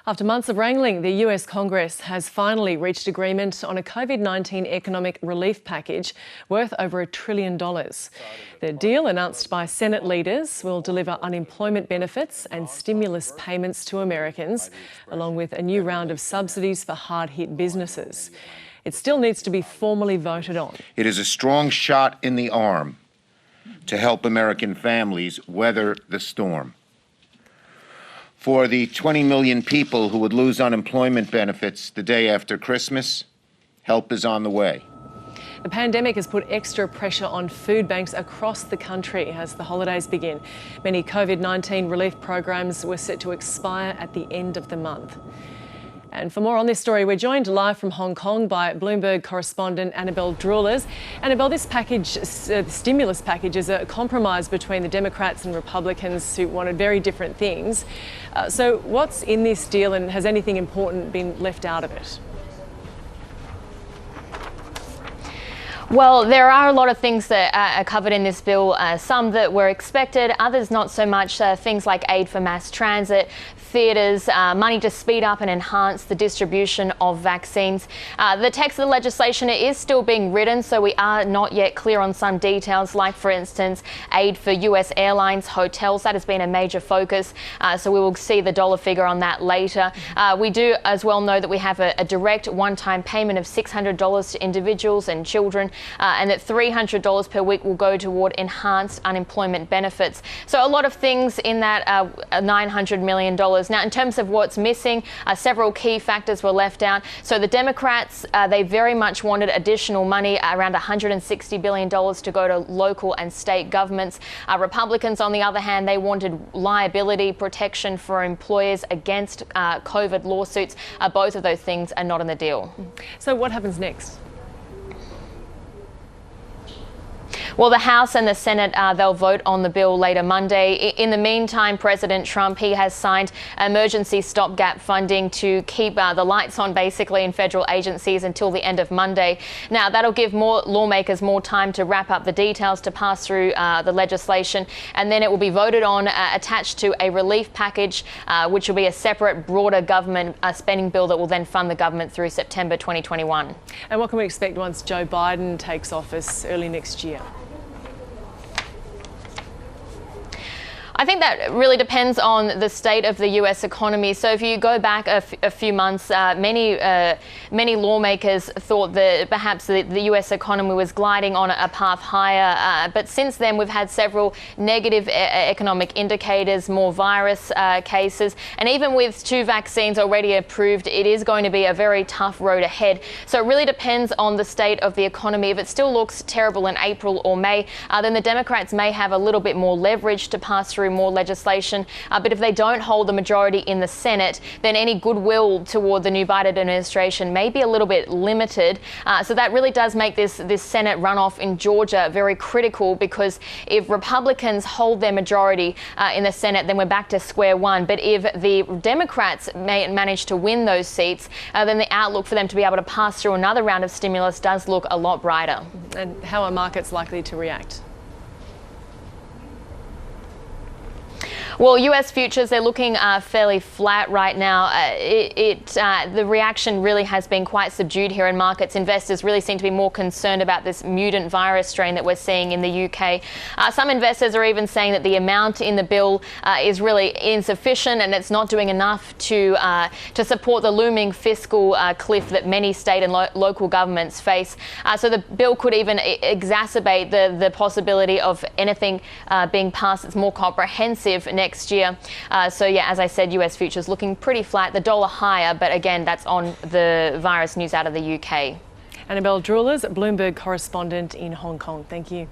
After months of wrangling, the US Congress has finally reached agreement on a COVID-19 economic relief package worth over $1 trillion. The deal, announced by Senate leaders, will deliver unemployment benefits and stimulus payments to Americans, along with a new round of subsidies for hard-hit businesses. It still needs to be formally voted on. It is a strong shot in the arm to help American families weather the storm. For the 20 million people who would lose unemployment benefits the day after Christmas, help is on the way. The pandemic has put extra pressure on food banks across the country as the holidays begin. Many COVID-19 relief programs were set to expire at the end of the month. And for more on this story, we're joined live from Hong Kong by Bloomberg correspondent Annabelle Drewlers. Annabelle, this package, the stimulus package, is a compromise between the Democrats and Republicans who wanted very different things. So what's in this deal, and has anything important been left out of it? Well, there are a lot of things that are covered in this bill, some that were expected, others not so much. Things like aid for mass transit, theatres, money to speed up and enhance the distribution of vaccines. The text of the legislation is still being written, so we are not yet clear on some details, like, for instance, aid for US airlines, hotels. That has been a major focus, so we will see the dollar figure on that later. We do as well know that we have a direct one-time payment of $600 to individuals and children, and that $300 per week will go toward enhanced unemployment benefits. So a lot of things in that $900 million. Now, in terms of what's missing, several key factors were left out. So the Democrats, they very much wanted additional money, around $160 billion to go to local and state governments. Republicans, on the other hand, they wanted liability protection for employers against COVID lawsuits. Both of those things are not in the deal. So what happens next? Well, the House and the Senate, they'll vote on the bill later Monday. In the meantime, President Trump, he has signed emergency stopgap funding to keep the lights on, basically, in federal agencies until the end of Monday. Now, that'll give more lawmakers more time to wrap up the details to pass through the legislation, and then it will be voted on, attached to a relief package, which will be a separate, broader government spending bill that will then fund the government through September 2021. And what can we expect once Joe Biden takes office early next year? I think that really depends on the state of the US economy. So if you go back a few months, many lawmakers thought that perhaps the US economy was gliding on a path higher. But since then, we've had several negative economic indicators, more virus cases, and even with 2 vaccines already approved, it is going to be a very tough road ahead. So it really depends on the state of the economy. If it still looks terrible in April or May, then the Democrats may have a little bit more leverage to pass through more legislation, but if they don't hold the majority in the Senate, then any goodwill toward the new Biden administration may be a little bit limited. So that really does make this Senate runoff in Georgia very critical, because if Republicans hold their majority in the Senate, then we're back to square one. But if the Democrats may manage to win those seats, then the outlook for them to be able to pass through another round of stimulus does look a lot brighter. And how are markets likely to react? Well, US futures, they're looking fairly flat right now. The reaction really has been quite subdued here in markets. Investors really seem to be more concerned about this mutant virus strain that we're seeing in the UK. Some investors are even saying that the amount in the bill is really insufficient, and it's not doing enough to support the looming fiscal cliff that many state and local governments face. So the bill could even exacerbate the possibility of anything being passed that's more comprehensive next year. So yeah, as I said, US futures looking pretty flat, the dollar higher, but again, that's on the virus news out of the UK. Annabelle Drewlers, Bloomberg correspondent in Hong Kong. Thank you.